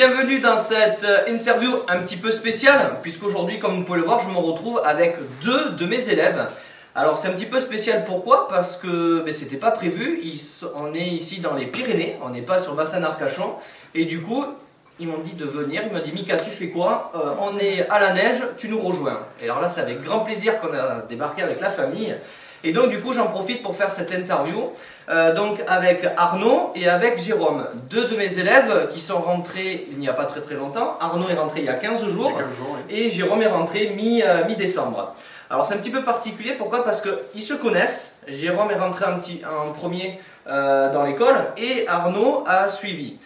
bienvenue dans cette interview un petit peu spéciale, puisqu'aujourd'hui, comme vous pouvez le voir, je me retrouve avec deux de mes élèves. Alors c'est un petit peu spécial, pourquoi? Parce que c'était pas prévu, on est ici dans les Pyrénées, on n'est pas sur le bassin d'Arcachon, et du coup, ils m'ont dit de venir, ils m'ont dit Mika, tu fais quoi? On est à la neige, tu nous rejoins. Et alors là, c'est avec grand plaisir qu'on a débarqué avec la famille. Et donc du coup j'en profite pour faire cette interview donc avec Arnaud et avec Jérôme, deux de mes élèves qui sont rentrés il n'y a pas très longtemps. Arnaud est rentré il y a 15 jours, oui. Et Jérôme est rentré mi-décembre. Alors c'est un petit peu particulier, pourquoi? Parce qu'ils se connaissent. Jérôme est rentré en premier dans l'école et Arnaud a suivi.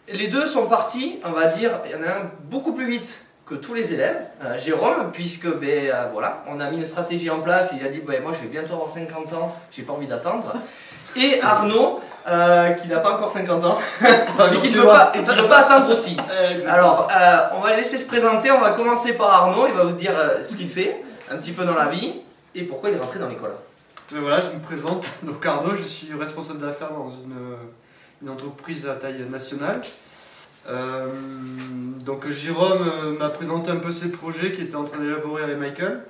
Les deux sont partis, on va dire, il y en a un beaucoup plus vite que tous les élèves, Jérôme, puisque voilà, on a mis une stratégie en place, il a dit moi je vais bientôt avoir 50 ans, j'ai pas envie d'attendre. Et Arnaud, qui n'a pas encore 50 ans, et qui ne peut pas attendre aussi. Alors, on va le laisser se présenter, on va commencer par Arnaud, il va vous dire ce qu'il fait, un petit peu dans la vie, et pourquoi il est rentré dans l'école. Voilà, je me présente, donc Arnaud, je suis responsable d'affaires dans une entreprise à taille nationale. Donc Jérôme m'a présenté un peu ses projets qu'il était en train d'élaborer avec Michael.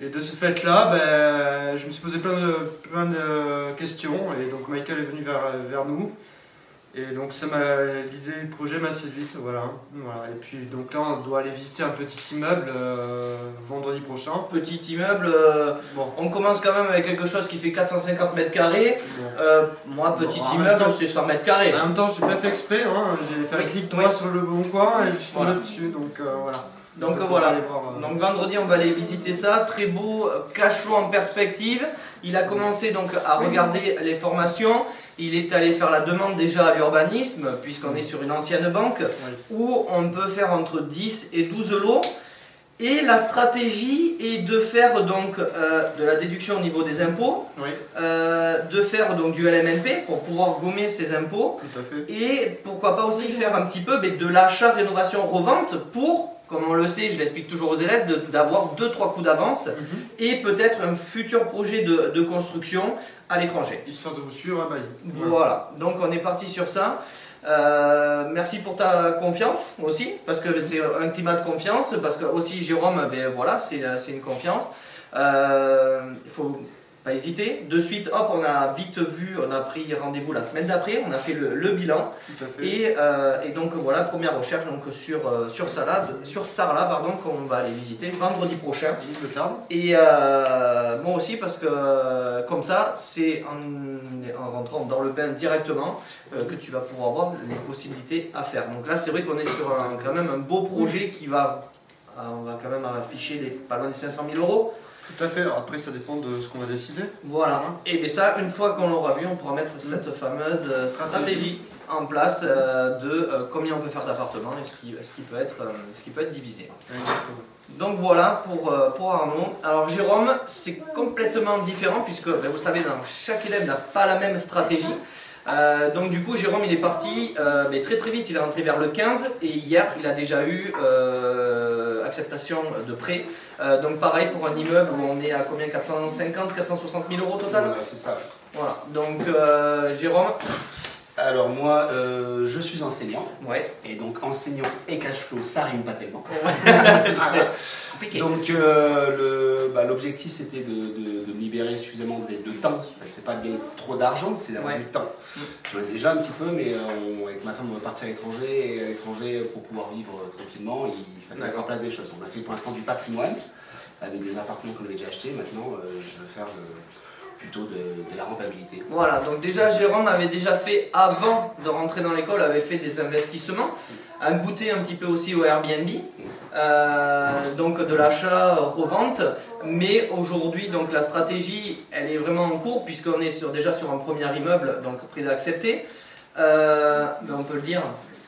Et de ce fait-là, je me suis posé plein de questions. Et donc Michael est venu vers nous. Et donc ça m'a guidé le projet assez vite. Voilà. Et puis donc là, on doit aller visiter un petit immeuble vendredi prochain. Petit immeuble, on commence quand même avec quelque chose qui fait 450 mètres carrés. Moi, petit immeuble, c'est 100 mètres carrés. En même temps, je n'ai pas fait exprès. J'ai fait un clic droit sur le bon coin et je suis tombé dessus. Donc voilà. Donc voilà, donc vendredi on va aller visiter ça, très beau, cash flow en perspective. Il a commencé donc à regarder les formations, il est allé faire la demande déjà à l'urbanisme, puisqu'on est sur une ancienne banque, où on peut faire entre 10 et 12 lots. Et la stratégie est de faire donc de la déduction au niveau des impôts, de faire donc du LMNP pour pouvoir gommer ces impôts, et pourquoi pas aussi faire un petit peu de l'achat, rénovation, revente pour, comme on le sait, je l'explique toujours aux élèves, d'avoir 2-3 coups d'avance et peut-être un futur projet de construction à l'étranger. Histoire de vous suivre à Bali. Voilà, donc on est parti sur ça. Merci pour ta confiance aussi, parce que c'est un climat de confiance, parce que aussi Jérôme, voilà, c'est une confiance. Il faut pas hésiter. De suite, hop, on a vite vu, on a pris rendez-vous la semaine d'après, on a fait le bilan. Tout à fait. Et donc voilà, première recherche donc sur Sarlat, pardon, qu'on va aller visiter vendredi prochain. Et moi aussi, parce que comme ça, c'est en rentrant dans le bain directement que tu vas pouvoir voir les possibilités à faire. Donc là, c'est vrai qu'on est sur quand même un beau projet qui va, on va quand même afficher pas loin de 500 000 €. Tout à fait, alors après ça dépend de ce qu'on va décider. Voilà, et bien ça, une fois qu'on l'aura vu, on pourra mettre cette fameuse stratégie en place de combien on peut faire d'appartements et ce qui peut être divisé. Exactement. Donc voilà pour Arnaud. Alors Jérôme, c'est complètement différent puisque vous savez, chaque élève n'a pas la même stratégie. Donc du coup Jérôme il est parti très vite, il est rentré vers le 15 et hier il a déjà eu acceptation de prêt. Donc pareil pour un immeuble où on est à combien, 450, 460 000 € total? Voilà, c'est ça. Voilà, donc Jérôme. Alors moi, je suis enseignant, et donc enseignant et cash flow, ça rime pas tellement. C'est compliqué. Donc l'objectif c'était de me libérer suffisamment de temps. C'est pas de gagner trop d'argent, c'est d'avoir du temps. J'en ai déjà un petit peu, mais avec ma femme on va partir à l'étranger, et à l'étranger pour pouvoir vivre tranquillement, il fallait mettre en place des choses. On a fait pour l'instant du patrimoine, avec des appartements qu'on avait déjà achetés. Maintenant je veux faire plutôt de la rentabilité. Voilà, donc déjà Jérôme avait déjà fait, avant de rentrer dans l'école, avait fait des investissements, a goûté un petit peu aussi au Airbnb, donc de l'achat, revente, mais aujourd'hui donc la stratégie elle est vraiment en cours puisqu'on est déjà sur un premier immeuble, donc prêt d'accepter, on peut le dire.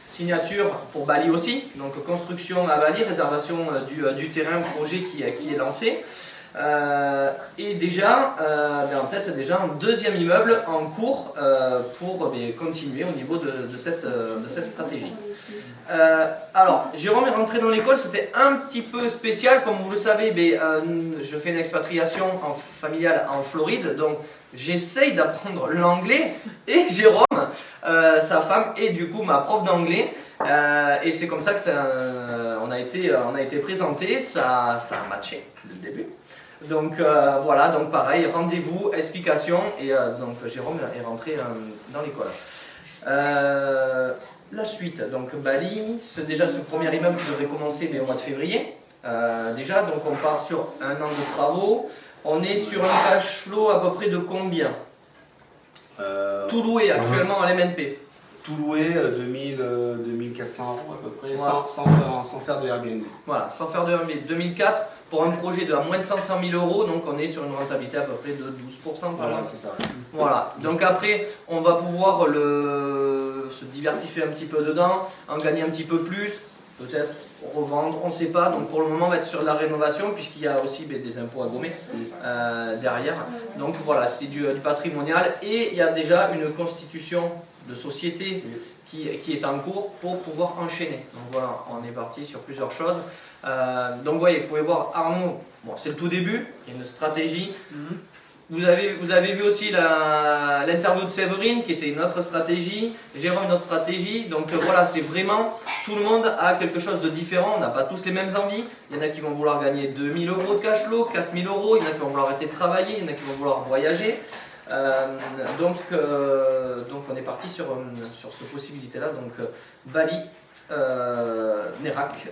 Signature pour Bali aussi, donc construction à Bali, réservation du terrain, projet qui est lancé. Et déjà, en tête déjà un deuxième immeuble en cours pour continuer au niveau de cette stratégie. Alors, Jérôme est rentré dans l'école, c'était un petit peu spécial, comme vous le savez, je fais une expatriation familiale en Floride, donc j'essaye d'apprendre l'anglais, et Jérôme, sa femme, est du coup ma prof d'anglais. Et c'est comme ça que on a été présenté, ça a matché dès le début. Donc voilà, donc pareil, rendez-vous, explication, et donc Jérôme est rentré dans l'école. La suite, donc Bali, c'est déjà ce premier immeuble qui devrait commencer mais au mois de février. Déjà, donc on part sur un an de travaux. On est sur un cash flow à peu près de combien? Tout loué actuellement à l'MNP. Tout loué, 2400 € à peu près, Voilà. sans faire de Airbnb. Voilà, sans faire de Airbnb. 2004 pour un projet de à moins de 500 000 €, donc on est sur une rentabilité à peu près de 12% par Voilà, an. c'est ça. Voilà, donc après on va pouvoir se diversifier un petit peu dedans, en gagner un petit peu plus, peut-être revendre, on ne sait pas. Donc pour le moment on va être sur la rénovation puisqu'il y a aussi des impôts à gommer derrière. Donc voilà, c'est du patrimonial et il y a déjà une constitution de société qui est en cours pour pouvoir enchaîner. Donc voilà, on est parti sur plusieurs choses. Donc vous voyez, vous pouvez voir Arnaud, bon, c'est le tout début, il y a une stratégie. Vous avez vu aussi l'interview de Séverine qui était une autre stratégie, Jérôme une autre stratégie. Donc voilà, c'est vraiment, tout le monde a quelque chose de différent, on n'a pas tous les mêmes envies. Il y en a qui vont vouloir gagner 2000 € de cash flow, 4000 €, il y en a qui vont vouloir arrêter de travailler, il y en a qui vont vouloir voyager. Donc on est parti sur cette possibilité-là, donc Bali, Nérac.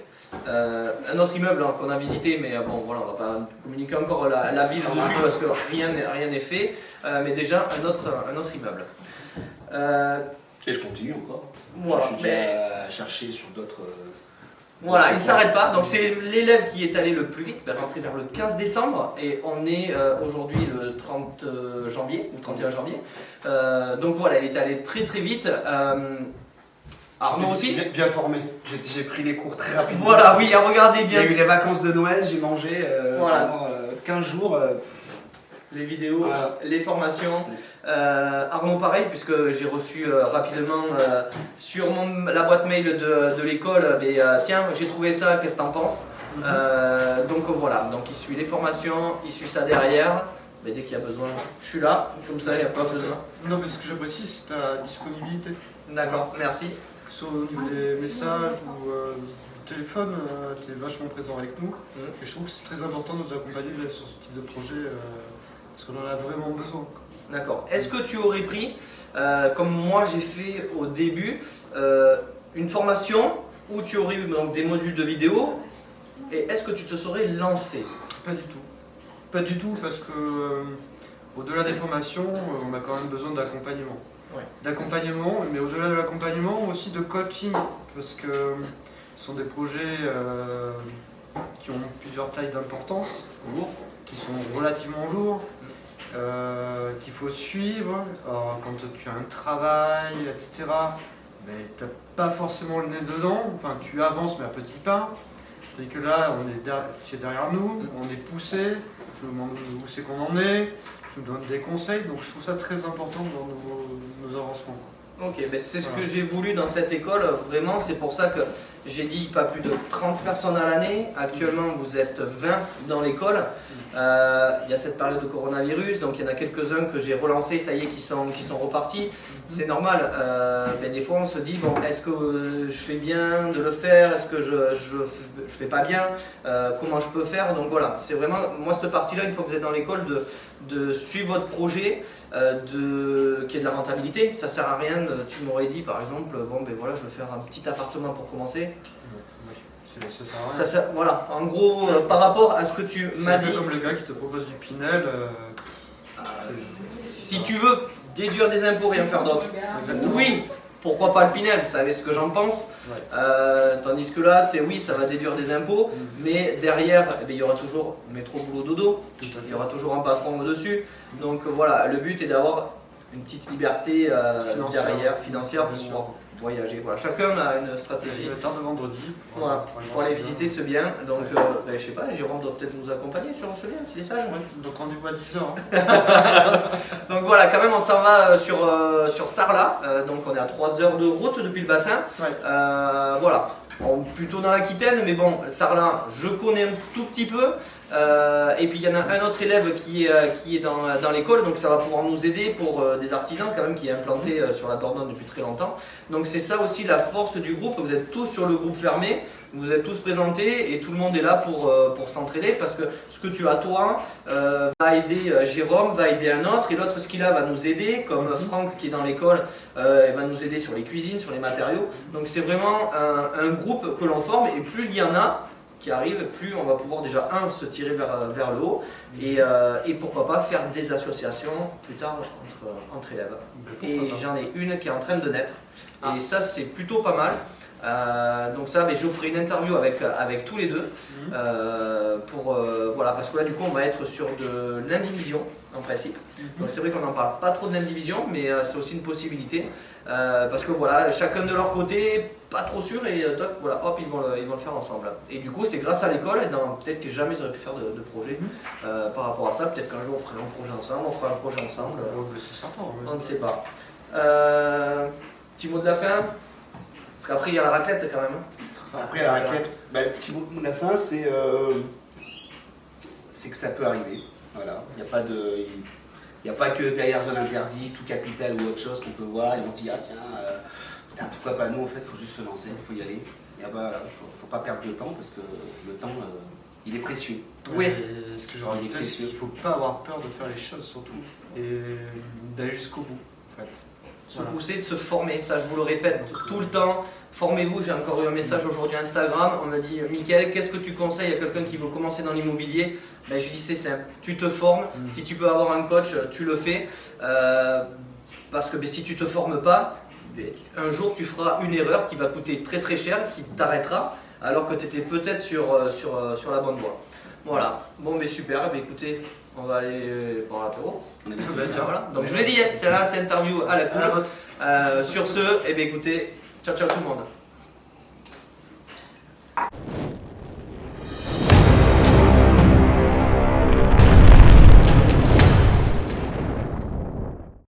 Un autre immeuble qu'on a visité, mais bon voilà, on va pas communiquer encore la ville dessus parce que rien n'est fait, mais déjà un autre immeuble. Et je continue encore. Voilà, Je suis déjà à chercher sur d'autres. Voilà, il ne s'arrête pas. Donc c'est l'élève qui est allé le plus vite, rentré vers le 15 décembre et on est aujourd'hui le 30 janvier ou 31 janvier. Donc voilà, il est allé très très vite. Arnaud aussi Bien formé. J'ai pris les cours très rapidement. Voilà, oui, regardez Il y a bien eu les vacances de Noël, j'ai mangé Voilà. pendant 15 jours. les vidéos, Voilà. les formations. Arnaud pareil, puisque j'ai reçu rapidement sur la boîte mail de l'école, tiens, j'ai trouvé ça, qu'est-ce que t'en penses? Donc voilà, donc il suit les formations, il suit ça derrière. Mais dès qu'il y a besoin, je suis là, comme ça il n'y a pas besoin. Non, mais ce que j'apprécie, c'est ta disponibilité. D'accord, merci. Que ce soit au niveau des messages ou du téléphone, tu es vachement présent avec nous. Et je trouve que c'est très important de nous accompagner sur ce type de projet parce qu'on en a vraiment besoin. D'accord. Est-ce que tu aurais pris, comme moi j'ai fait au début, une formation où tu aurais eu donc, des modules de vidéo et est-ce que tu te serais lancé? Pas du tout. Pas du tout parce que au-delà des formations, on a quand même besoin d'accompagnement. Ouais. D'accompagnement, mais au-delà de l'accompagnement, aussi de coaching parce que ce sont des projets qui ont plusieurs tailles d'importance, qui sont relativement lourds, qu'il faut suivre. Alors, quand tu as un travail, etc., ben, tu n'as pas forcément le nez dedans, enfin tu avances mais à petits pas. Et que là, tu es derrière nous, on est poussé, tu nous demandes où c'est qu'on en est, tu nous donnes des conseils, donc je trouve ça très important dans nos avancements. Ok, c'est ce que j'ai voulu dans cette école, vraiment, c'est pour ça que j'ai dit pas plus de 30 personnes à l'année. Actuellement, vous êtes 20 dans l'école. Il y a cette période de coronavirus, donc il y en a quelques-uns que j'ai relancés, ça y est, qui sont repartis. C'est normal, des fois on se dit, bon, est-ce que je fais bien de le faire, est-ce que je fais pas bien, comment je peux faire? Donc voilà, c'est vraiment, moi cette partie-là, une fois que vous êtes dans l'école, de suivre votre projet, qu'il y ait de la rentabilité. Ça sert à rien, tu m'aurais dit par exemple, bon ben voilà, je veux faire un petit appartement pour commencer. Ça sert à rien. Voilà, en gros, par rapport à ce que tu C'est m'as un peu dit, comme le gars qui te propose du Pinel. si tu veux déduire des impôts, rien faire d'autre. Exactement. Oui, pourquoi pas le Pinel, vous savez ce que j'en pense. Ouais. Tandis que là, c'est oui, ça va déduire des impôts, mais derrière, il y aura toujours métro, boulot, dodo, Tout à fait. il y aura toujours un patron au-dessus. Donc voilà, le but est d'avoir une petite liberté Financière. derrière, financière, Bien pour sûr. pouvoir voyager. Voilà, chacun a une stratégie. Le tard de vendredi. Voilà, pour aller visiter ce bien. Donc, je sais pas, Jérôme doit peut-être nous accompagner sur ce lien, s'il est sage. Ouais, donc rendez-vous à 10h. Donc voilà, quand même, on s'en va sur Sarlat. Donc, on est à 3 heures de route depuis le bassin. Ouais. Voilà. plutôt dans l'Aquitaine, mais bon, Sarlat, je connais un tout petit peu. Et puis il y en a un autre élève qui est dans l'école, donc ça va pouvoir nous aider pour des artisans quand même qui est implanté sur la Dordogne depuis très longtemps. Donc c'est ça aussi la force du groupe, vous êtes tous sur le groupe fermé, vous êtes tous présentés et tout le monde est là pour s'entraider parce que ce que tu as toi va aider Jérôme, va aider un autre et l'autre ce qu'il a va nous aider, comme Franck qui est dans l'école, il va nous aider sur les cuisines, sur les matériaux. Donc c'est vraiment un groupe que l'on forme et plus il y en a qui arrivent, plus on va pouvoir déjà se tirer vers le haut et pourquoi pas faire des associations plus tard entre élèves. Et j'en ai une qui est en train de naître et ça c'est plutôt pas mal. Donc ça, je vous ferai une interview avec tous les deux voilà, parce que là du coup on va être sur de l'indivision en principe. Donc c'est vrai qu'on n'en parle pas trop de l'indivision, mais c'est aussi une possibilité parce que voilà, chacun de leur côté, pas trop sûr et voilà, hop, ils vont le faire ensemble. Et du coup c'est grâce à l'école, peut-être que jamais ils auraient pu faire de projet par rapport à ça. Peut-être qu'un jour on fera un projet ensemble, on fera un projet ensemble. C'est certain. On ne sait pas. Petit mot de la fin. Parce qu'après il y a la raclette quand même. Après la raclette, le petit mot de la fin, c'est que ça peut arriver. Voilà. Il n'y a pas que derrière zone interdite, tout capital ou autre chose qu'on peut voir et on dit ah tiens, putain, pourquoi pas nous en fait, il faut juste se lancer, il faut y aller. Il ne faut pas perdre de temps parce que le temps il est précieux. Oui. Ce que je rajoutais, c'est qu'il ne faut pas avoir peur de faire les choses surtout et d'aller jusqu'au bout en fait. Se pousser, de se former, ça je vous le répète tout le temps, formez-vous. J'ai encore eu un message aujourd'hui Instagram, on me dit Mickaël, qu'est-ce que tu conseilles à quelqu'un qui veut commencer dans l'immobilier? Je lui dis c'est simple, tu te formes, si tu peux avoir un coach, tu le fais, parce que si tu te formes pas, un jour tu feras une erreur qui va coûter très très cher, qui t'arrêtera, alors que tu étais peut-être sur la bonne voie. Voilà, bon super, écoutez, on va aller boire l'apéro. Voilà. Donc je vous l'ai dit, c'est là, c'est interview à la cool. Sur ce, écoutez, ciao ciao tout le monde.